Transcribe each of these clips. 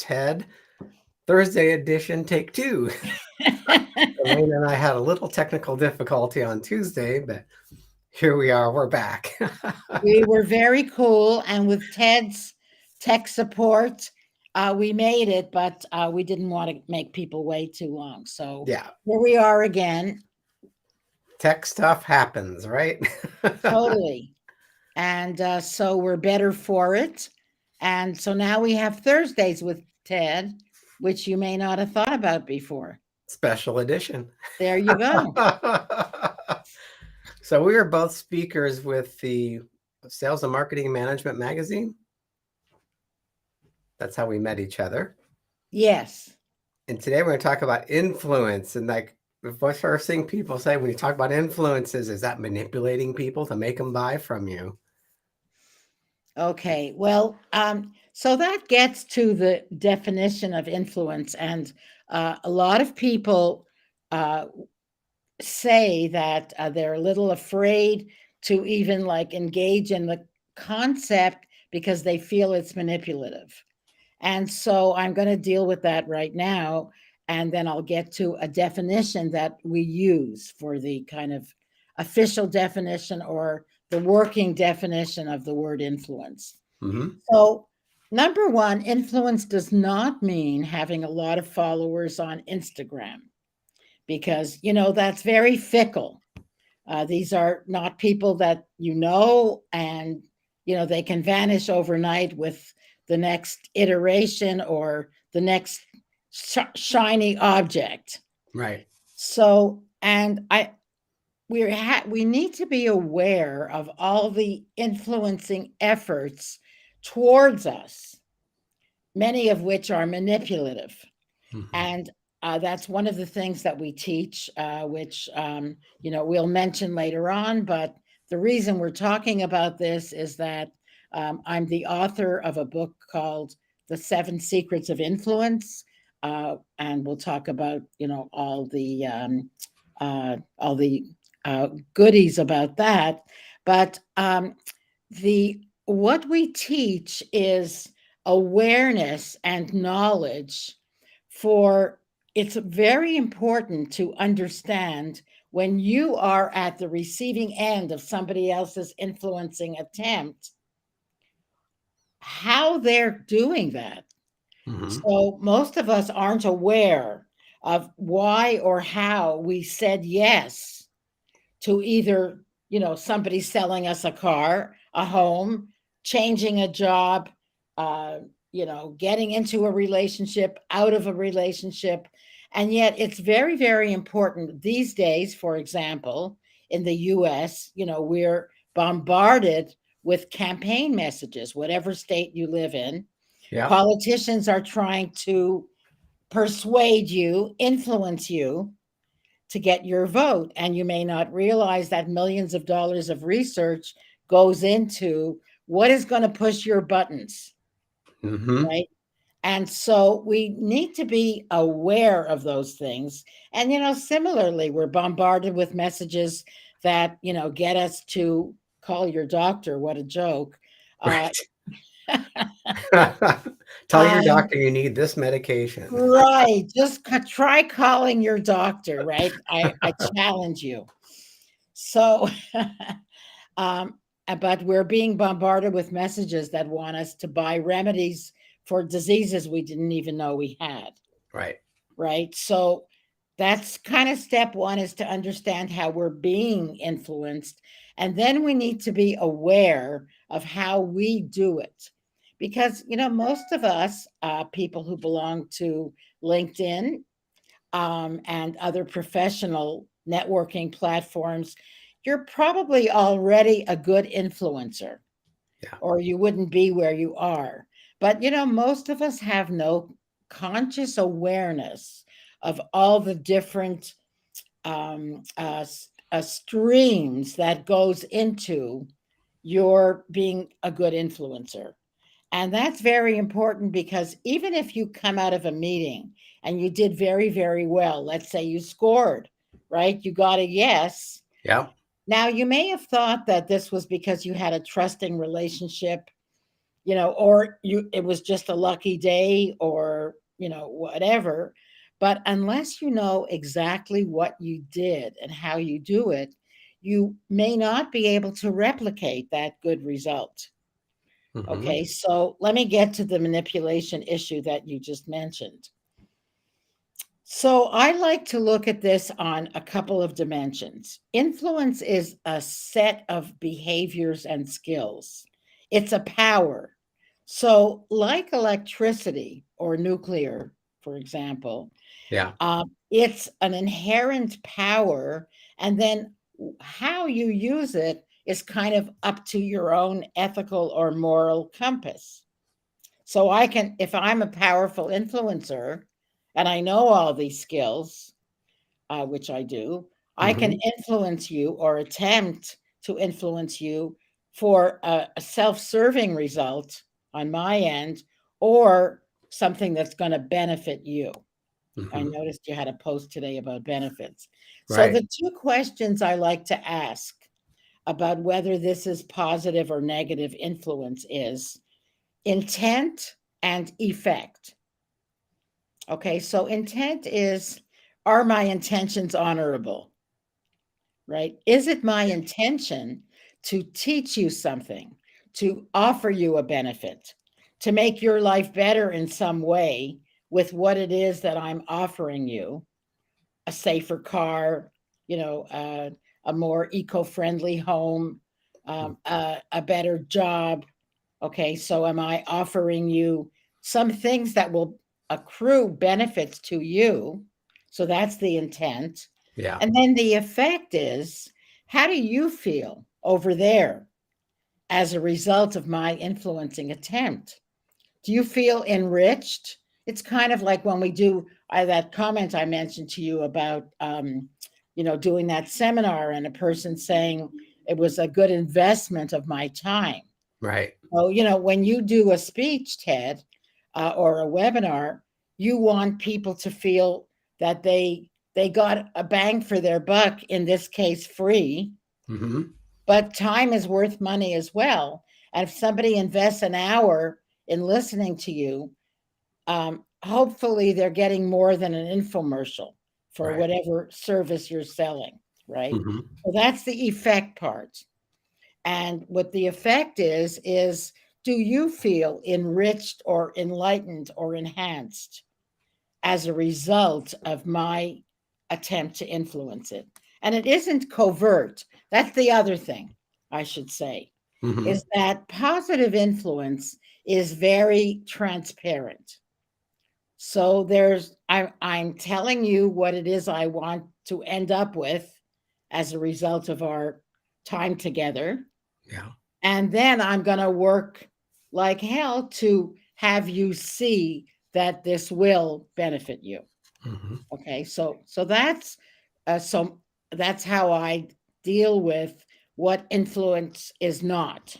TED Thursday edition, take two. Elaina and I had a little technical difficulty on Tuesday, but here we are. We're back. We were very cool, and with Ted's tech support, we made it, but we didn't want to make people wait too long. So Yeah, here we are again. tech stuff happens, right? Totally. And so we're better for it. And so now we have Thursdays with Ted, which you may not have thought about before. Special edition. There you go. So we are both speakers with the Sales and Marketing Management magazine. That's how we met each other. Yes. And today we're going to talk about influence. And like the first thing people say when you talk about influences, is that manipulating people to make them buy from you? Okay. Well, so that gets to the definition of influence. And a lot of people say that they're a little afraid to even like engage in the concept because they feel it's manipulative. And so I'm going to deal with that right now. And then I'll get to a definition that we use for the kind of official definition or the working definition of the word influence. Mm-hmm. So, number one, influence does not mean having a lot of followers on Instagram because, that's very fickle. These are not people that and, they can vanish overnight with the next iteration or the next shiny object. Right. So, and we need to be aware of all the influencing efforts towards us, many of which are manipulative. Mm-hmm. And that's one of the things that we teach, which, we'll mention later on. But the reason we're talking about this is that I'm the author of a book called The 7 Secrets of Influence. And we'll talk about, all the goodies about that. But what we teach is awareness and knowledge for it's very important to understand when you are at the receiving end of somebody else's influencing attempt, how they're doing that. Mm-hmm. So most of us aren't aware of why or how we said yes to either, somebody selling us a car, a home, changing a job, getting into a relationship, out of a relationship. And yet it's very, very important these days, for example, in the US, we're bombarded with campaign messages, whatever state you live in. Yeah. Politicians are trying to persuade you, influence you to get your vote. And you may not realize that millions of dollars of research goes into what is going to push your buttons. Mm-hmm. Right. And so we need to be aware of those things. And, similarly, we're bombarded with messages that, get us to call your doctor. What a joke. Right. Tell your doctor you need this medication. Right. Just try calling your doctor, right? I challenge you. So, but we're being bombarded with messages that want us to buy remedies for diseases we didn't even know we had. Right. Right. So that's kind of step one, is to understand how we're being influenced. And then we need to be aware of how we do it. Because, most of us, people who belong to LinkedIn and other professional networking platforms, you're probably already a good influencer, or you wouldn't be where you are. But, most of us have no conscious awareness of all the different streams that goes into your being a good influencer. And that's very important, because even if you come out of a meeting and you did very, very well, let's say you scored, right? You got a yes. Yeah. Now, you may have thought that this was because you had a trusting relationship or it was just a lucky day, or whatever. But unless you know exactly what you did and how you do it, you may not be able to replicate that good result. Hmm. Okay, so let me get to the manipulation issue that you just mentioned. So I like to look at this on a couple of dimensions. Influence is a set of behaviors and skills. It's a power. So, like electricity or nuclear, for example, Yeah. it's an inherent power, and then how you use it is kind of up to your own ethical or moral compass. So if I'm a powerful influencer and I know all these skills, which I do, I can Hmm. influence you or attempt to influence you for a self serving result on my end, or something that's going to benefit you. I Hmm. noticed you had a post today about benefits. So, Right. the two questions I like to ask about whether this is positive or negative influence is intent and effect. Okay, so intent is, are my intentions honorable? Right? Is it my intention to teach you something, to offer you a benefit, to make your life better in some way with what it is that I'm offering you? A safer car, a more eco friendly home, a better job. Okay, so am I offering you some things that will accrue benefits to you? So that's the intent. Yeah. And then the effect is, how do you feel over there as a result of my influencing attempt? Do you feel enriched? It's kind of like when we do that comment I mentioned to you about, doing that seminar, and a person saying it was a good investment of my time. Right. So, when you do a speech, Ted, or a webinar, you want people to feel that they got a bang for their buck, in this case, free, Hmm. but time is worth money as well. And if somebody invests an hour in listening to you, hopefully they're getting more than an infomercial for Right. whatever service you're selling, right? Hmm. So that's the effect part. And what the effect is, do you feel enriched or enlightened or enhanced as a result of my attempt to influence it? And it isn't covert. That's the other thing I should say, Hmm. is that positive influence is very transparent. So I'm telling you what it is I want to end up with as a result of our time together. Yeah. And then I'm going to work like hell to have you see that this will benefit you. Hmm. Okay, so that's how I deal with what influence is not.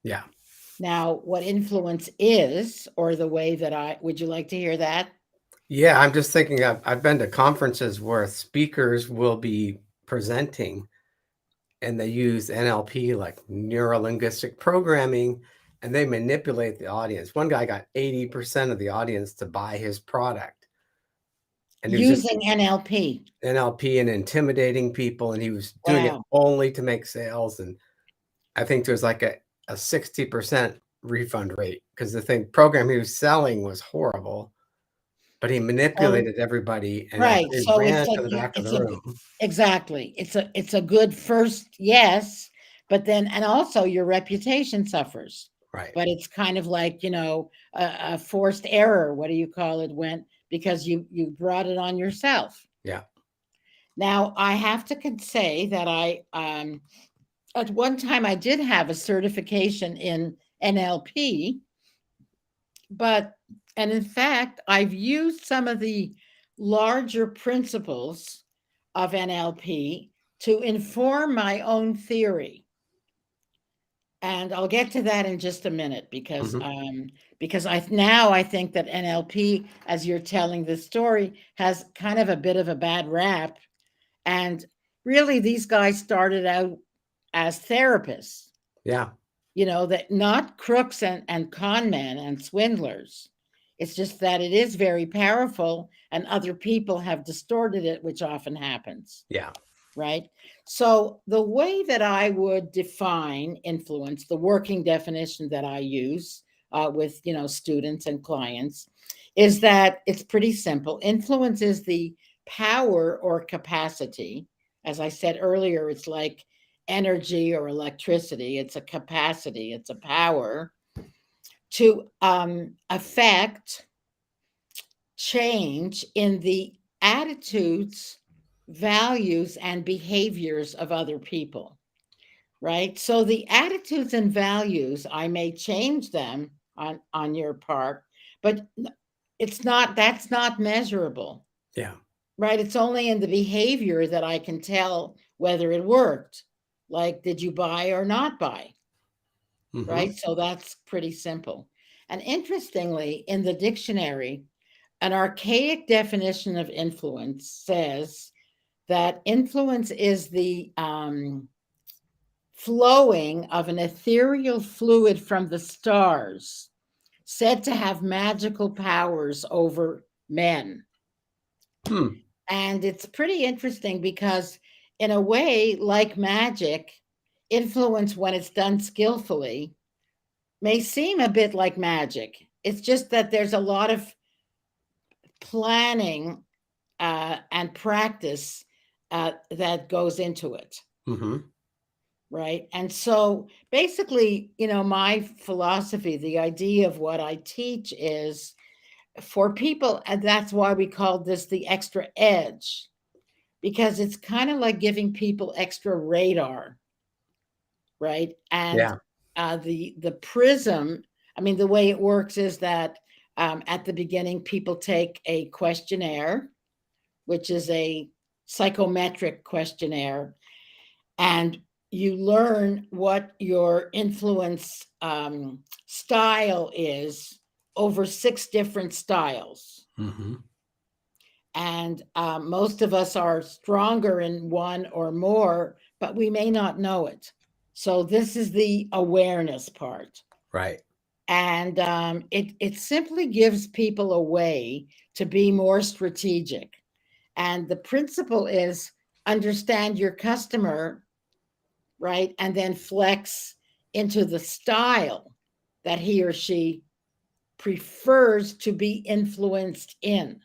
Yeah. Now, what influence is, or the way that I would you like to hear that? Yeah. I'm just thinking, I've been to conferences where speakers will be presenting and they use NLP, like neuro linguistic programming, and they manipulate the audience. One guy got 80% of the audience to buy his product. And he was just Using NLP. NLP and intimidating people, and he was doing it Wow. only to make sales. And I think there's like a 60% refund rate because the program he was selling was horrible, but he Oh, manipulated everybody and right. actually So it's ran like to the back of it's the a room. exactly. It's a good first yes, but then and also your reputation suffers. Right. But it's kind of like, a forced error. What do you call it, when because you brought it on yourself. Yeah. Now, I have to say that I at one time I did have a certification in NLP, but and in fact, I've used some of the larger principles of NLP to inform my own theory. And I'll get to that in just a minute, Hmm. because I think that NLP, as you're telling this story, has kind of a bit of a bad rap. And really, these guys started out as therapists. Yeah. that not crooks and con men and swindlers. It's just that it is very powerful and other people have distorted it, which often happens, Yeah. right? So the way that I would define influence, the working definition that I use with students and clients, is that it's pretty simple. Influence is the power or capacity. As I said earlier, it's like energy or electricity. It's a capacity. It's a power to affect change in the attitudes, values, and behaviors of other people, right? So the attitudes and values, I may change them on your part, but that's not measurable, Yeah. right? It's only in the behavior that I can tell whether it worked. Like, did you buy or not buy? Mm-hmm. Right? So that's pretty simple. And interestingly, in the dictionary, an archaic definition of influence says that influence is the flowing of an ethereal fluid from the stars, said to have magical powers over men. Hmm. And it's pretty interesting because, in a way, like magic, influence, when it's done skillfully, may seem a bit like magic. It's just that there's a lot of planning and practice that goes into it. Mm-hmm. Right. And so basically, my philosophy, the idea of what I teach is for people, and that's why we call this the extra edge, because it's kind of like giving people extra radar, right? And Yeah. the prism, I mean, the way it works is that at the beginning, people take a questionnaire, which is a psychometric questionnaire, and you learn what your influence style is over 6 different styles. Mm-hmm. And most of us are stronger in one or more, but we may not know it. So this is the awareness part. Right. And it simply gives people a way to be more strategic. And the principle is understand your customer, right? And then flex into the style that he or she prefers to be influenced in.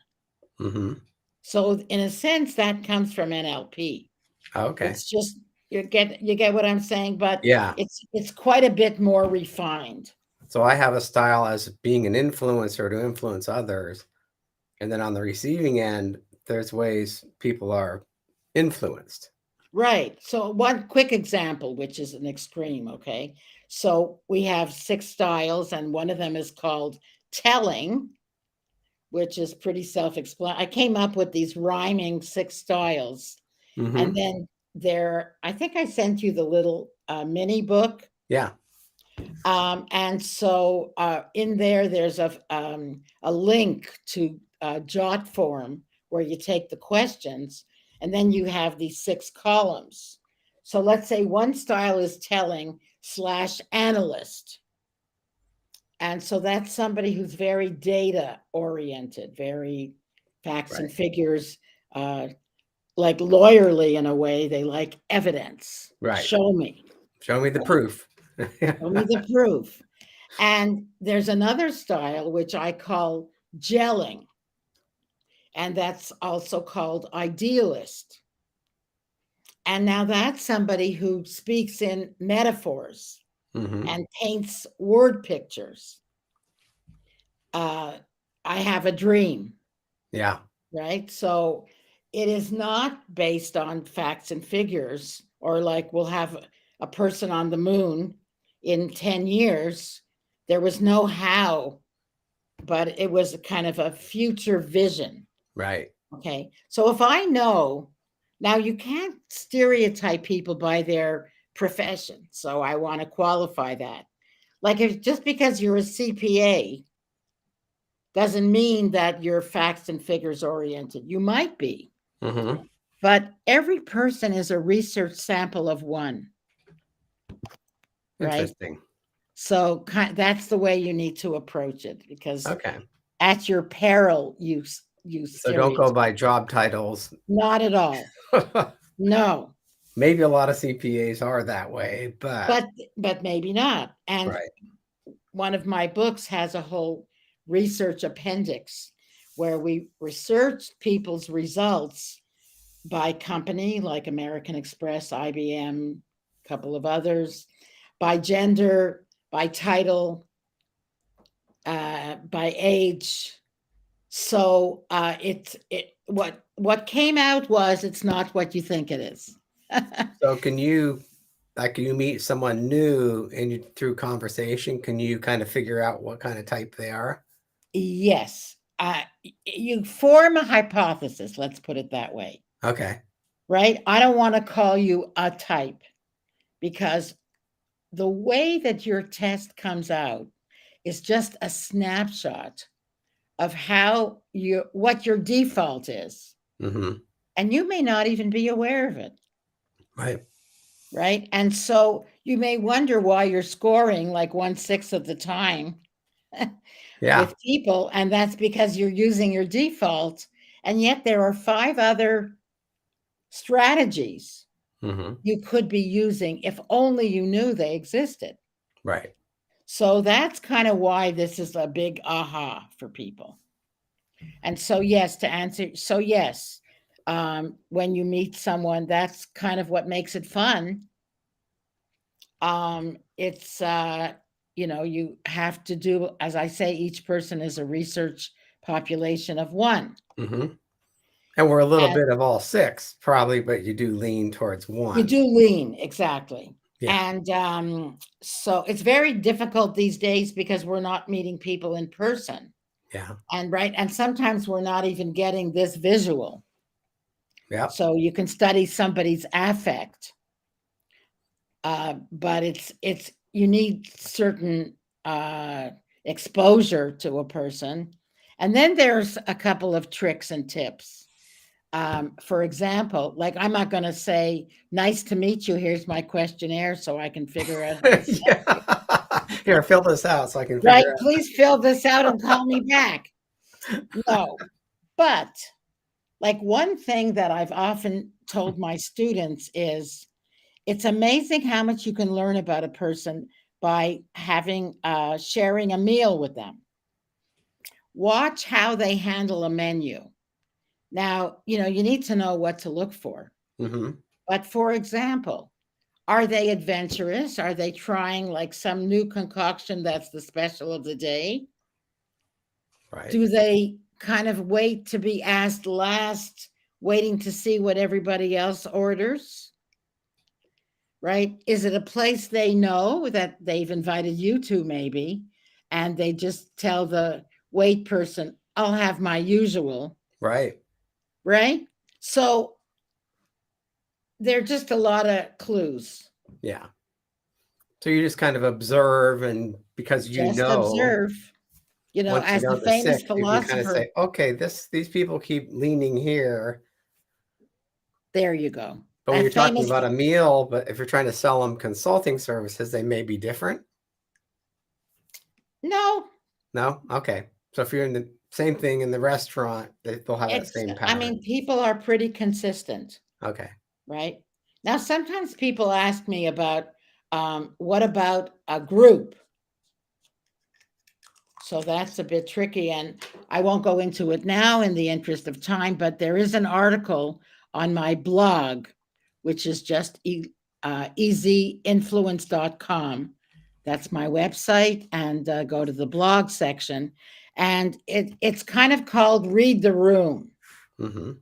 Mm-hmm. So in a sense, that comes from NLP. Okay. It's just you get what I'm saying, but Yeah. it's quite a bit more refined. So I have a style as being an influencer to influence others. And then on the receiving end, there's ways people are influenced. Right. So one quick example, which is an extreme, okay? So we have 6 styles, and one of them is called telling, which is pretty self-explanatory. I came up with these rhyming 6 styles, and Mm-hmm. then I think I sent you the little mini book. Yeah. And so in there's a link to Jot form where you take the questions, and then you have these 6 columns. So let's say one style is telling / analyst. And so that's somebody who's very data oriented, very facts and Right. figures, like lawyerly in a way. They like evidence. Right. Show me, Show me the right? proof. Show me the proof. And there's another style which I call gelling, and that's also called idealist. And now that's somebody who speaks in metaphors Mm-hmm. and paints word pictures. Uh, I have a dream, Yeah. right? So it is not based on facts and figures, or like we'll have a person on the moon in 10 years. There was no how, but it was a kind of a future vision. Right. Okay. So if I know, now you can't stereotype people by their profession. So I want to qualify that. Like, if just because you're a CPA doesn't mean that you're facts and figures oriented. You might be, Mm-hmm. but every person is a research sample of one, right? Interesting. So that's the way you need to approach it, because Okay. at your peril, you So don't go by stereotype. job titles. Not at all. No, Maybe a lot of CPAs are that way, but but maybe not. And right. one of my books has a whole research appendix where we research people's results by company, like American Express, IBM, a couple of others, by gender, by title, by age. So it what came out was it's not what you think it is. So can you, like, you meet someone new and you, through conversation, can you kind of figure out what kind of type they are? Yes, you form a hypothesis. Let's put it that way, Okay. right? I don't want to call you a type, because the way that your test comes out is just a snapshot of how you what your default is, Mm-hmm. and you may not even be aware of it, Right. right? And so you may wonder why you're scoring like 1/6 of the time Yeah. with people, and that's because you're using your default, and yet there are 5 other strategies Mm-hmm. you could be using if only you knew they existed. Right. So that's kind of why this is a big aha for people. And so, yes, to answer, so yes, when you meet someone, that's kind of what makes it fun. It's, you have to do, as I say, each person is a research population of one. Mm-hmm. And we're a little And bit of all six, probably, but you do lean towards you one. do lean, exactly. Yeah. And so it's very difficult these days because we're not meeting people in person. Yeah. And right. And sometimes we're not even getting this visual. Yep. So you can study somebody's affect, but it's you need certain uh, exposure to a person, and then there's a couple of tricks and tips. For example, like I'm not going to say "nice to meet you." Here's my questionnaire, so I can figure out how to sell you. Yeah. Here, fill this out so I can Right? figure Please fill this out and call me back. No, but like one thing that I've often told my students is it's amazing how much you can learn about a person by having sharing a meal with them. Watch how they handle a menu. Now, you need to know what to look for. out. Mm-hmm. But for example, are they adventurous? Are they trying like some new concoction that's the special of the day? Right. Do they kind of wait to be asked last, waiting to see what everybody else orders? Right? Is it a place they know that they've invited you to, maybe, and they just tell the wait person, I'll have my usual, Right. right? So there are just a lot of clues. Yeah. So you just kind of observe, and because Just observe, once you as the know the famous six, you can kind of philosopher, say, okay, these people keep leaning here. there you go. But when A you're talking famous, about a meal, but if you're trying to sell them consulting services, they may be different. no, No? Okay. So if you're in the same thing in the restaurant, they'll have that same I pattern. mean, people are pretty consistent, Okay. right? Now, sometimes people ask me about what about a group? So that's a bit tricky, and I won't go into it now in the interest of time, but there is an article on my blog, which is just easyinfluence.com. That's my website, and go to the blog section. And it's kind of called Read the Room. Mm-hmm.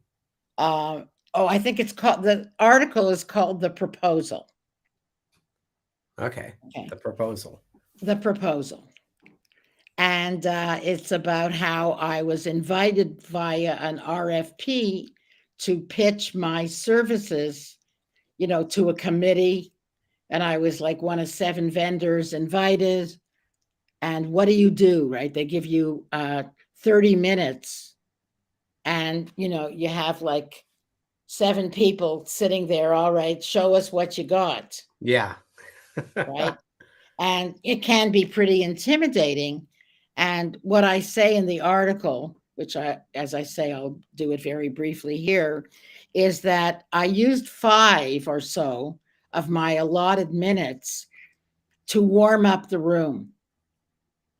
I think the article is called The Proposal. Okay. Okay. The proposal. The Proposal. And it's about how I was invited via an RFP to pitch my services, to a committee. And I was like one of 7 vendors invited. And what do you do, right? They give you 30 minutes, and, you have like 7 people sitting there. All right, show us what you got, Yeah. right? and it can be pretty intimidating. And what I say in the article, which as I say, I'll do it very briefly here, is that I used 5 or so of my allotted minutes to warm up the room.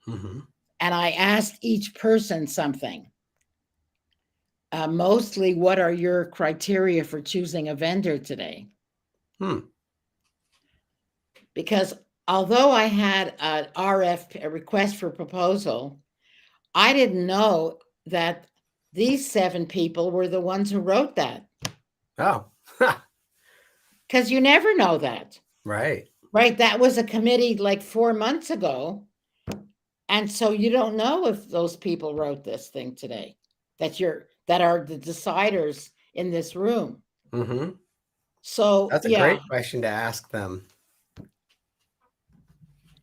Hmm. And I asked each person something. Mostly, what are your criteria for choosing a vendor today? Hmm. Because although I had an RF, a request for proposal, I didn't know that these 7 people were the ones who wrote that. Oh, Because you never know that, right. right? That was a committee like 4 months ago. And so you don't know if those people wrote this thing today that are the deciders in this room. Hmm. So That's a yeah. great question to ask them.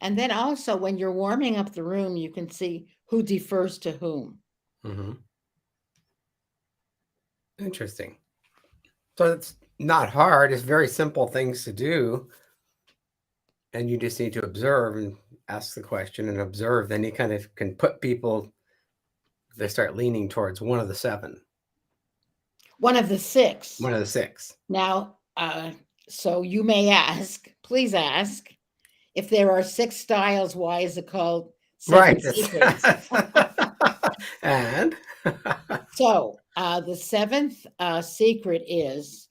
And then also when you're warming up the room, you can see who defers to whom. Hmm. Interesting. So it's not hard. It's very simple things to do. And you just need to observe and ask the question and observe. Then you kind of can put people, they start leaning towards one of the 7, One of the 6. one of the 6. Now, so you may ask, please ask, if there are 6 styles, why is it called Seven Right. Secrets? And So the seventh secret is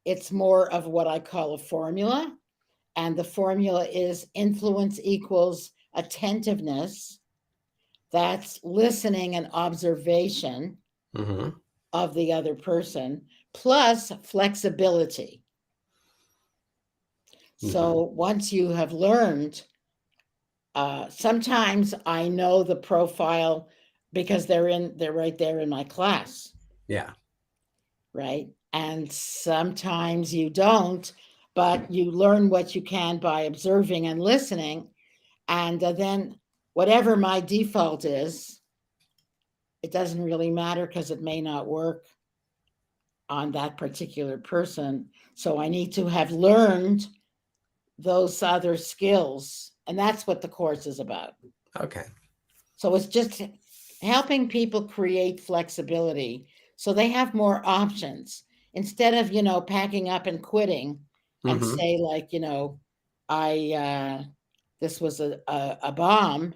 it's more of what I call a formula. And the formula is influence equals attentiveness. That's listening and observation hmm. of the other person, plus flexibility. Hmm. So once you have learned, sometimes I know the profile because they're right there in my class, Yeah. right? And sometimes you don't, but you learn what you can by observing and listening. And then whatever my default is, it doesn't really matter because it may not work on that particular person. So I need to have learned those other skills. And that's what the course is about. Okay. So it's just helping people create flexibility so they have more options instead of, packing up and quitting and Hmm. say, like, I, this was a bomb.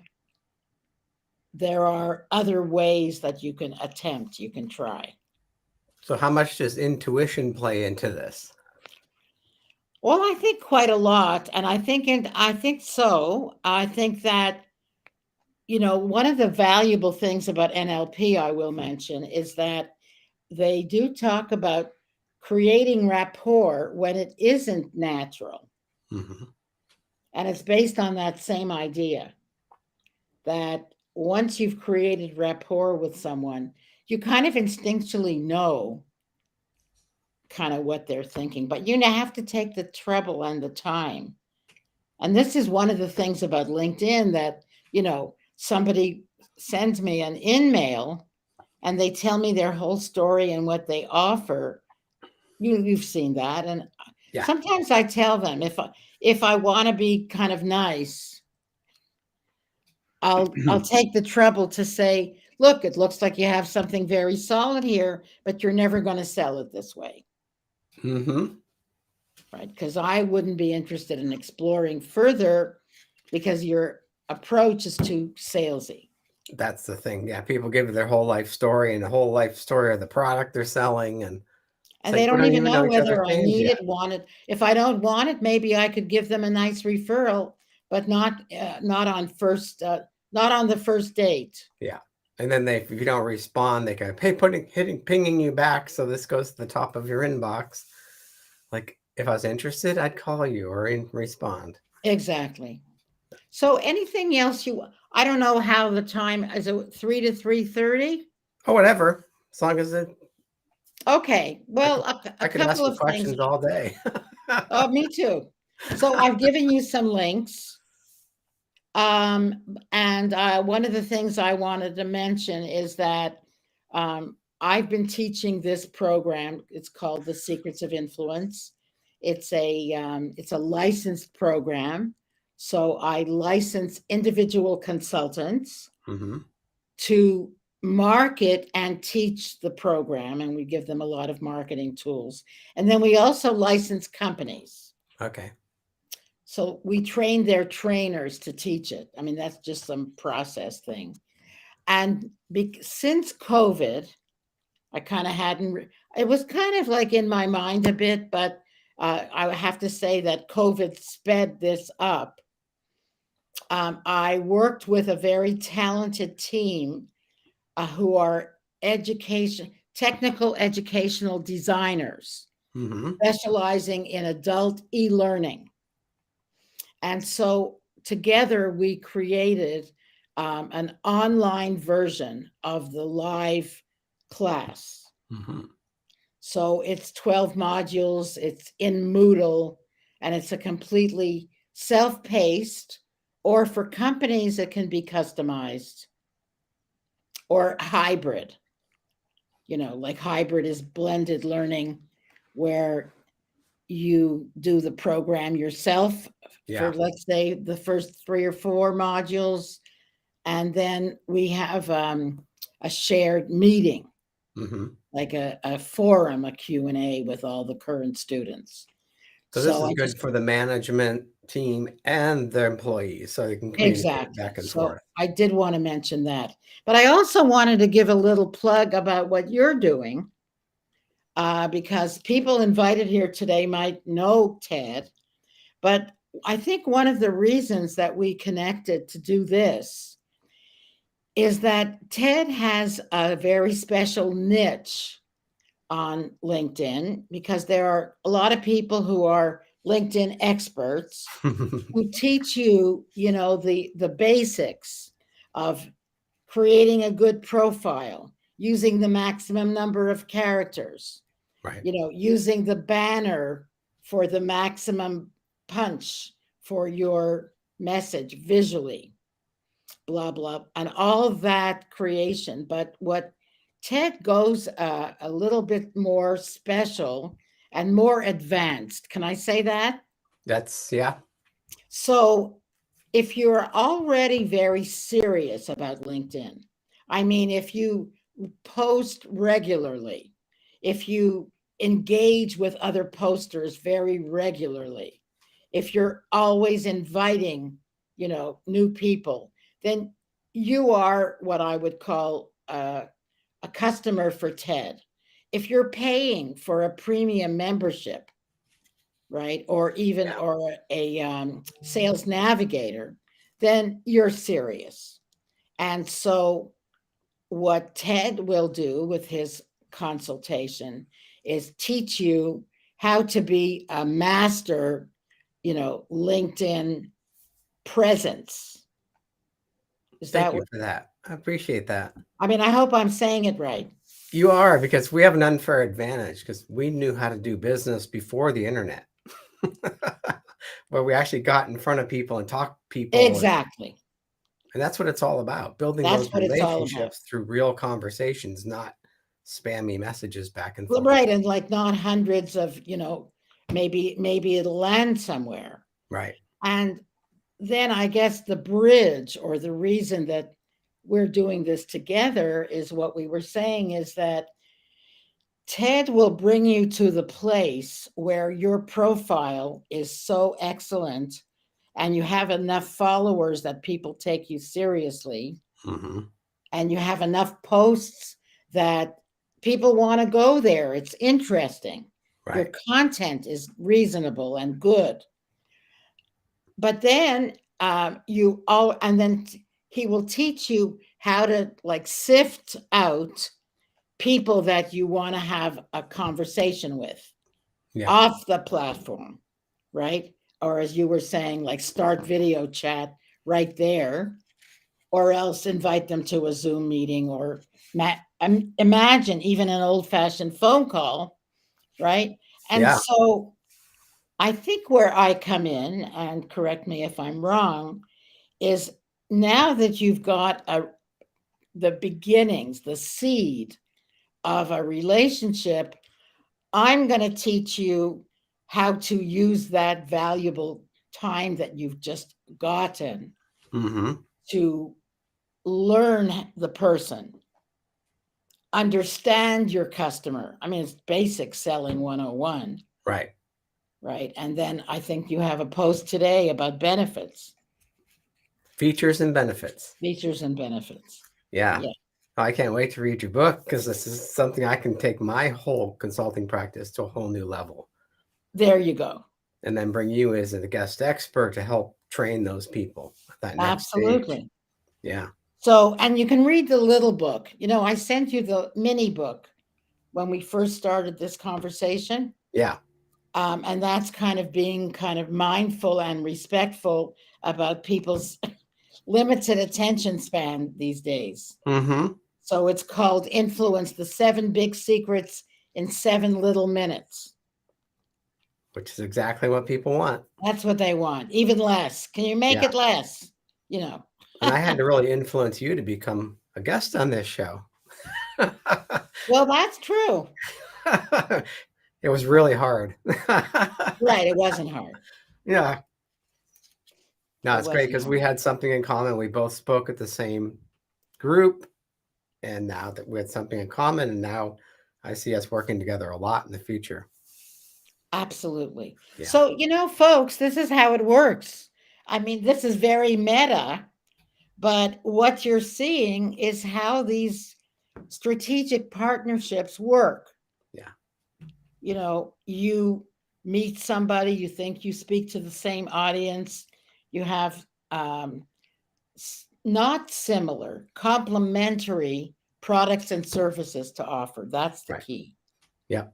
There are other ways that you can attempt, you can try. So how much does intuition play into this? Well, I think quite a lot, and I think so. I think that one of the valuable things about NLP I will mention is that they do talk about creating rapport when it isn't natural, Hmm. and it's based on that same idea that once you've created rapport with someone, you kind of instinctually know kind of what they're thinking, but you have to take the trouble and the time. And this is one of the things about LinkedIn that, somebody sends me an in-mail and they tell me their whole story and what they offer. You've seen that. And Yeah. sometimes I tell them if I want to be kind of nice, I'll take the trouble to say, look, it looks like you have something very solid here, but you're never going to sell it this way. Hmm. Right? Because I wouldn't be interested in exploring further because your approach is too salesy. That's the thing. Yeah. People give their whole life story and the whole life story of the product they're selling. And it's And like, they we don't don't even even know know each other's whether I names need yet. it, want it. If I don't want it, maybe I could give them a nice referral, but not on the first date. Yeah. And then if you don't respond, they go, hey, pinging you back. So this goes to the top of your inbox. Like if I was interested, I'd call you or respond. Exactly. So anything else I don't know how the time is, it 3 to 3:30? Oh, whatever. As long as Okay. I Well, could, a I could ask couple you of things. questions all day. Oh, me too. So I've given you some links. And one of the things I wanted to mention is that I've been teaching this program. It's called The Secrets of Influence. It's a licensed program So I license individual consultants Mm-hmm. to market and teach the program, and we give them a lot of marketing tools. And then we also license companies. Okay. So we train their trainers to teach it. I mean, that's just some process thing. And since COVID, I kind of it was kind of like in my mind a bit, but I have to say that COVID sped this up. I worked with a very talented team who are technical educational designers Mm-hmm. specializing in adult e-learning. And so together we created an online version of the live class. Mm-hmm. So it's 12 modules, it's in Moodle, and it's a completely self paced, or for companies, it can be customized or hybrid. Like hybrid is blended learning where you do the program yourself for, Yeah. let's say, the first 3 or 4 modules, and then we have a shared meeting, Mm-hmm. like a forum, a Q&A with all the current students. So this So is I good just for the management team and the employees, so they can communicate exactly. back and So forth. I did want to mention that. But I also wanted to give a little plug about what you're doing, because people invited here today might know Ted. But I think one of the reasons that we connected to do this is that Ted has a very special niche on LinkedIn, because there are a lot of people who are LinkedIn experts who teach you, the basics of creating a good profile, using the maximum number of characters, Right. using the banner for the maximum punch for your message visually, blah, blah, and all that creation. But what Ted goes a little bit more special and more advanced. Can I say that? That's yeah. So if you're already very serious about LinkedIn, I mean, if you post regularly, if you engage with other posters very regularly, if you're always inviting, new people, then you are what I would call a customer for TED. If you're paying for a premium membership, right, or even Yeah. or a sales navigator, then you're serious. And so what Ted will do with his consultation is teach you how to be a master, LinkedIn presence. Is Thank that you what? for that. I appreciate that. I mean, I hope I'm saying it right. You are, because we have an unfair advantage because we knew how to do business before the internet. Where we actually got in front of people and talked to people, Exactly. and that's what it's all about, building That's those what it's all about. relationships through real conversations, not spammy messages back and Well, forth. right, and like not hundreds of, maybe it'll land somewhere. Right. And then I guess the bridge, or the reason that we're doing this together, is what we were saying, is that Ted will bring you to the place where your profile is so excellent and you have enough followers that people take you seriously, Mm-hmm. and you have enough posts that people want to go there. It's interesting. Your Right. content is reasonable and good. But then and then he will teach you how to like sift out people that you want to have a conversation with Yeah. off the platform, right? Or as you were saying, like start video chat right there, or else invite them to a Zoom meeting, or imagine even an old fashioned phone call, right? And Yeah. so I think where I come in, and correct me if I'm wrong, is now that you've got the beginnings, the seed of a relationship, I'm going to teach you how to use that valuable time that you've just gotten Mm-hmm. to learn the person, understand your customer. I mean, it's basic selling 101, Right. right? And then I think you have a post today about benefits, Features and benefits. features and benefits. Yeah. Yeah, I can't wait to read your book because this is something I can take my whole consulting practice to a whole new level there you go. and then bring you as a guest expert to help train those people at that next stage. Absolutely. Yeah. So, and you can read the little book. You know, I sent you the mini book when we first started this conversation. Yeah. And that's kind of being kind of mindful and respectful about people's limited attention span these days. Mm-hmm. So it's called Influence, the 7 Big Secrets in 7 Little Minutes. Which is exactly what people want. That's what they want, even less. Can you make Yeah. it less? You know. And I had to really influence you to become a guest on this show. Well, that's true. It was really hard. Right. It wasn't hard. Yeah. No, It it's great wasn't because we hard. had something in common. We both spoke at the same group. And now that we had something in common, and now I see us working together a lot in the future. Absolutely. Yeah. So, folks, this is how it works. I mean, this is very meta, but what you're seeing is how these strategic partnerships work. Yeah. You meet somebody, you think you speak to the same audience, you have not similar, complementary products and services to offer. That's the Right. key. Yeah.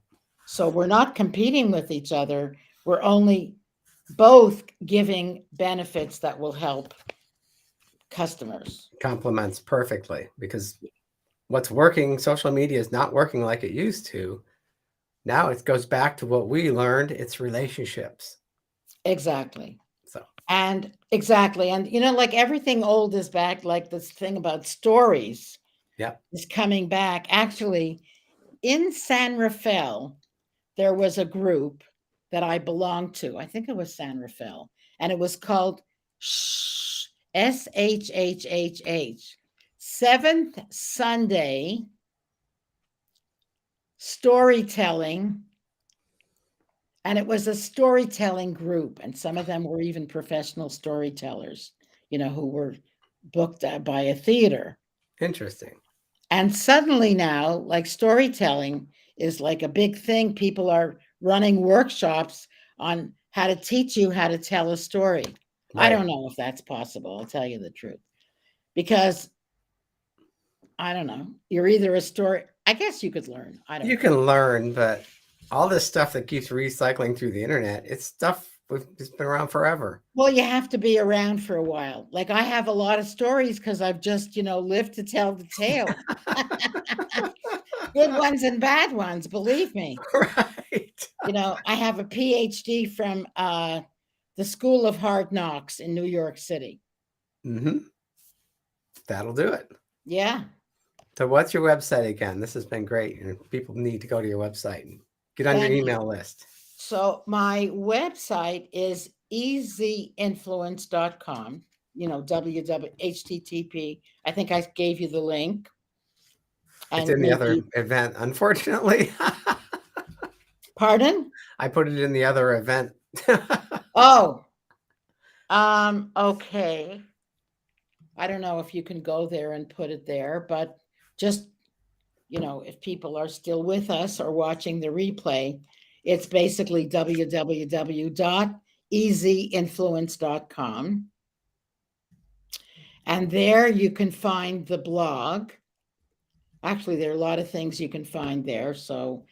So we're not competing with each other. We're only both giving benefits that will help customers. Complements perfectly because what's working, social media is not working like it used to. Now it goes back to what we learned, it's relationships. Exactly. So, And exactly. And, like everything old is back, like this thing about stories yeah. is coming back. Actually, in San Rafael, there was a group that I belonged to. I think it was San Rafael. And it was called SHHHH, Seventh Sunday Storytelling. And it was a storytelling group. And some of them were even professional storytellers, who were booked by a theater. Interesting. And suddenly now, like storytelling is like a big thing. People are running workshops on how to teach you how to tell a story. I Right. don't know if that's possible. I'll tell you the truth. Because I don't know. You're either a story. I guess you could learn. I don't You know. can learn, but all this stuff that keeps recycling through the internet, it's stuff it's been around forever. Well, you have to be around for a while. Like I have a lot of stories because I've just, lived to tell the tale. Good ones and bad ones, believe me. Right. I have a PhD from the School of Hard Knocks in New York City. Mm-hmm. That'll do it. Yeah. So what's your website again? This has been great. And people need to go to your website and get on your Thank you. email list. So my website is easyinfluence.com, www.http. I think I gave you the link. It's And in the other maybe, event, unfortunately. pardon? I put it in the other event. Oh, okay. I don't know if you can go there and put it there, but just, if people are still with us or watching the replay, it's basically www.easyinfluence.com. And there you can find the blog. Actually, there are a lot of things you can find there. So,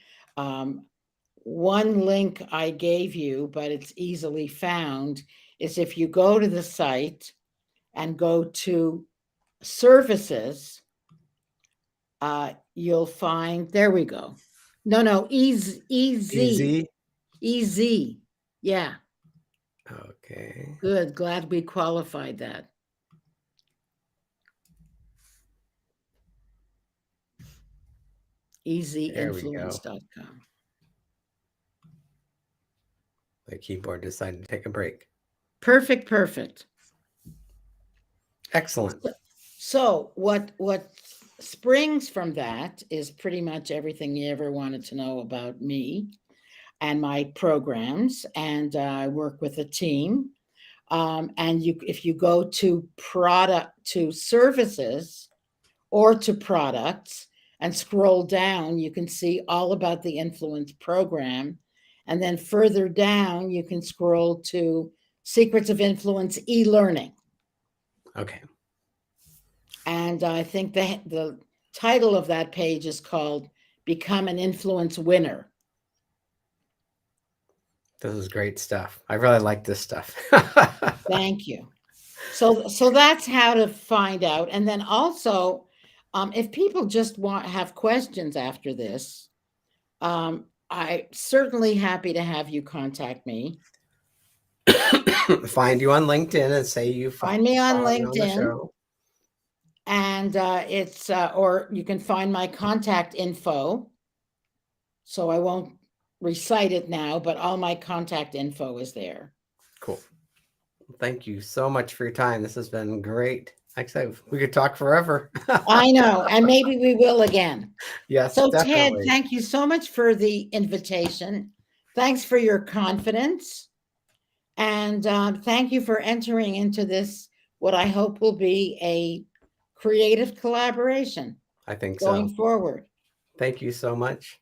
one link I gave you, but it's easily found, is if you go to the site and go to services, you'll find, there we go. No, easy. Easy. Easy. Yeah, Okay. good. Glad we qualified that. There we go. Easyinfluence.com. The keyboard decided to take a break. Perfect, perfect. Excellent. So what springs from that is pretty much everything you ever wanted to know about me and my programs. And I work with a team. And if you go to services or to products and scroll down, you can see all about the influence program. And then further down, you can scroll to Secrets of Influence e-learning. Okay. And I think the title of that page is called Become an Influence Winner. This is great stuff. I really like this stuff. Thank you. So that's how to find out. And then also, if people just have questions after this, I'm certainly happy to have you contact me. Find you on LinkedIn and say you Find me on saw me on the LinkedIn, show. and it's or you can find my contact info. So I won't recite it now, but all my contact info is there. Cool. Thank you so much for your time. This has been great. Like I said, we could talk forever. I know, and maybe we will again. Yes, So, Ted, definitely. thank you so much for the invitation. Thanks for your confidence. And thank you for entering into this, what I hope will be a creative collaboration I think going so. forward. Thank you so much.